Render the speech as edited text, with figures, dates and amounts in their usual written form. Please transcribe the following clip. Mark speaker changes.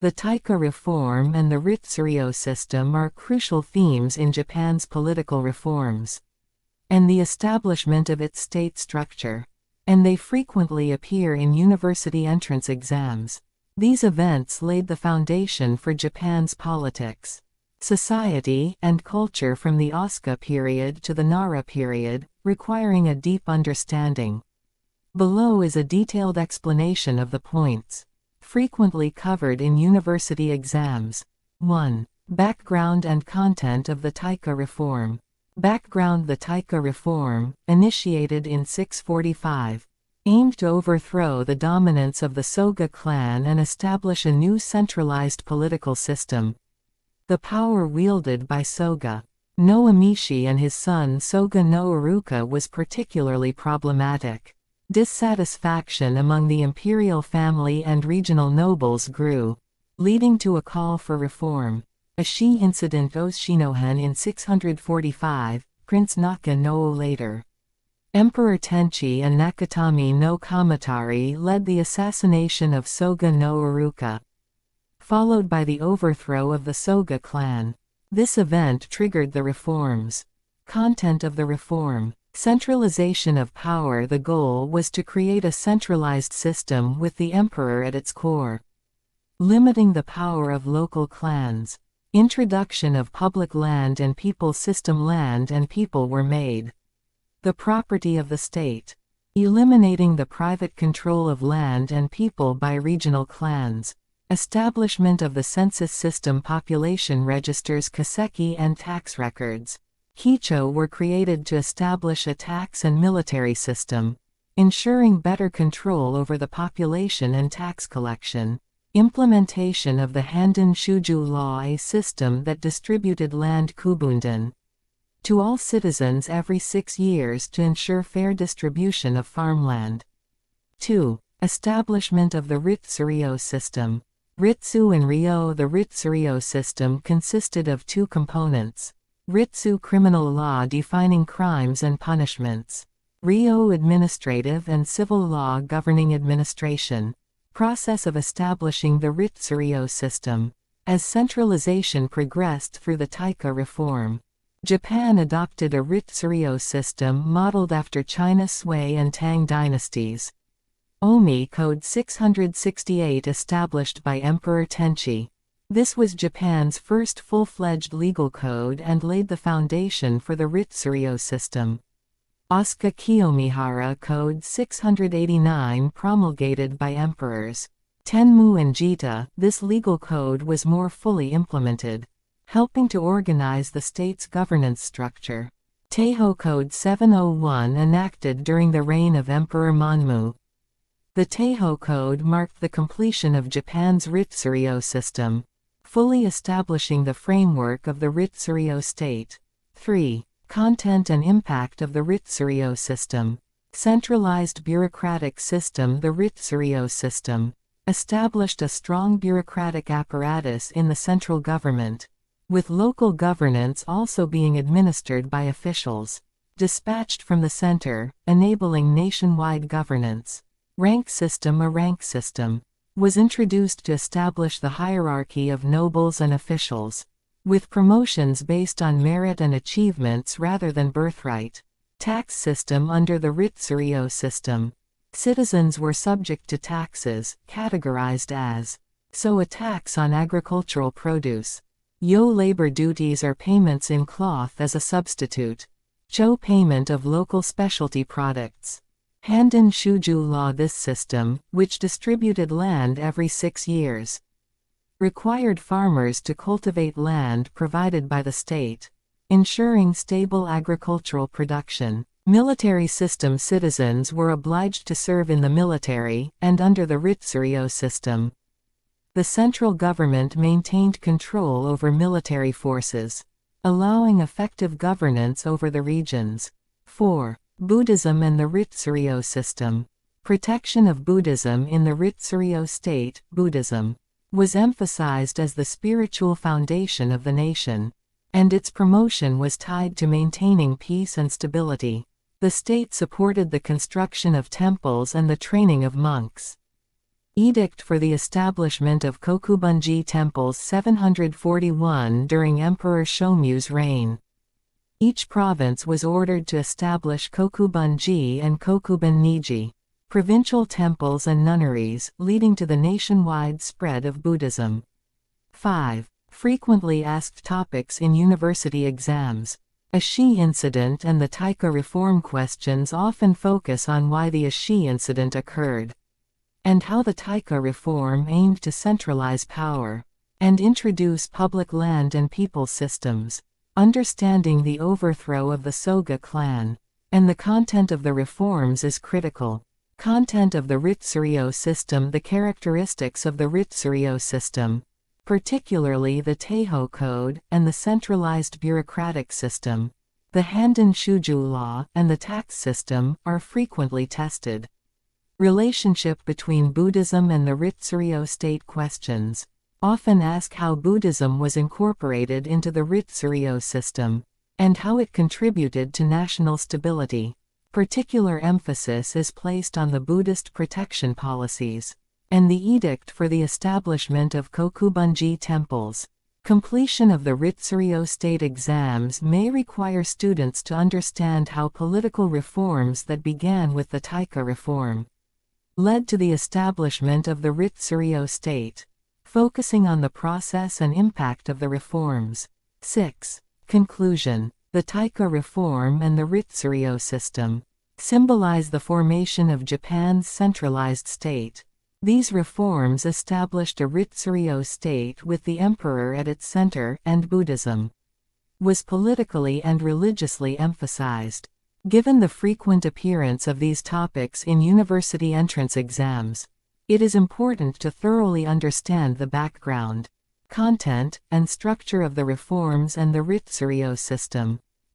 Speaker 1: The Taika reform and the Ritsuryo system are crucial themes in Japan's political reforms and the establishment of its state structure, and they frequently appear in university entrance exams. These events laid the foundation for Japan's politics, society, and culture from the Asuka period to the Nara period, requiring a deep understanding. Below is a detailed explanation of the points frequently covered in university exams. 1. Background and content of the Taika reform. Background: the Taika reform, initiated in 645, aimed to overthrow the dominance of the Soga clan and establish a new centralized political system. The power wielded by Soga no Emishi and his son Soga no Iruka was particularly problematic. Dissatisfaction among the imperial family and regional nobles grew, leading to a call for reform. A Shi incident Oshinohan in 645, Prince Naka no later. Emperor Tenchi and Nakatomi no Kamatari led the assassination of Soga no Iruka, followed by the overthrow of the Soga clan. This event triggered the reforms. Content of the reform. Centralization of power. The goal was to create a centralized system with the emperor at its core, limiting the power of local clans. Introduction of public land and people system. Land and people were made the property of the state, eliminating the private control of land and people by regional clans. Establishment of the census system. Population registers, kaseki, and tax records. Kicho were created to establish a tax and military system, ensuring better control over the population and tax collection. Implementation of the Handen Shuju law, a system that distributed land kubunden to all citizens every 6 years to ensure fair distribution of farmland. 2. Establishment of the Ritsuryo system. Ritsu and Ryo. The Ritsuryo system consisted of 2 components. Ritsu, criminal law defining crimes and punishments. Ryo, administrative and civil law governing administration. Process of establishing the Ritsuryo system. As centralization progressed through the Taika reform, Japan adopted a Ritsuryo system modeled after China's Sui and Tang dynasties. Omi Code 668, established by Emperor Tenchi. This was Japan's first full-fledged legal code and laid the foundation for the Ritsuryo system. Asuka Kiyomihara Code 689, promulgated by emperors Tenmu and Jita. This legal code was more fully implemented, helping to organize the state's governance structure. Teiho Code 701, enacted during the reign of Emperor Monmu. The Teiho Code marked the completion of Japan's Ritsuryo system, fully establishing the framework of the Ritsuryo state. 3. Content and impact of the Ritsuryo system. Centralized bureaucratic system. The Ritsuryo system established a strong bureaucratic apparatus in the central government, with local governance also being administered by officials dispatched from the center, enabling nationwide governance. Rank system. A rank system was introduced to establish the hierarchy of nobles and officials, with promotions based on merit and achievements rather than birthright. Tax system. Under the Ritsuryo system, citizens were subject to taxes, categorized as a tax on agricultural produce. Yo labor duties are payments in cloth as a substitute. Cho payment of local specialty products. Handen Shuju law. This system, which distributed land every 6 years, required farmers to cultivate land provided by the state, ensuring stable agricultural production. Military system. Citizens were obliged to serve in the military, and under the Ritsuryo system, the central government maintained control over military forces, allowing effective governance over the regions. 4. Buddhism and the Ritsuryo system. Protection of Buddhism. In the Ritsuryo state, Buddhism was emphasized as the spiritual foundation of the nation, and its promotion was tied to maintaining peace and stability. The state supported the construction of temples and the training of monks. Edict for the establishment of Kokubunji temples 741 during Emperor Shomyu's reign. Each province was ordered to establish Kokubunji and Kokuben-niji, provincial temples and nunneries, leading to the nationwide spread of Buddhism. 5. Frequently asked topics in university exams. Ashi incident and the Taika reform questions often focus on why the Ashi incident occurred, and how the Taika reform aimed to centralize power and introduce public land and people systems. Understanding the overthrow of the Soga clan and the content of the reforms is critical. Content of the Ritsuryo system. The characteristics of the Ritsuryo system, particularly the Teiho Code and the centralized bureaucratic system, the Handen Shuju law, and the tax system, are frequently tested. Relationship between Buddhism and the Ritsuryo state. Questions often ask how Buddhism was incorporated into the Ritsuryo system, and how it contributed to national stability. Particular emphasis is placed on the Buddhist protection policies and the edict for the establishment of Kokubunji temples. Completion of the Ritsuryo state exams may require students to understand how political reforms that began with the Taika reform led to the establishment of the Ritsuryo state, focusing on the process and impact of the reforms. 6. Conclusion. The Taika reform and the Ritsuryo system symbolize the formation of Japan's centralized state. These reforms established a Ritsuryo state with the emperor at its center, and Buddhism was politically and religiously emphasized. Given the frequent appearance of these topics in university entrance exams, it is important to thoroughly understand the background, content, and structure of the reforms and the Ritsuryo system.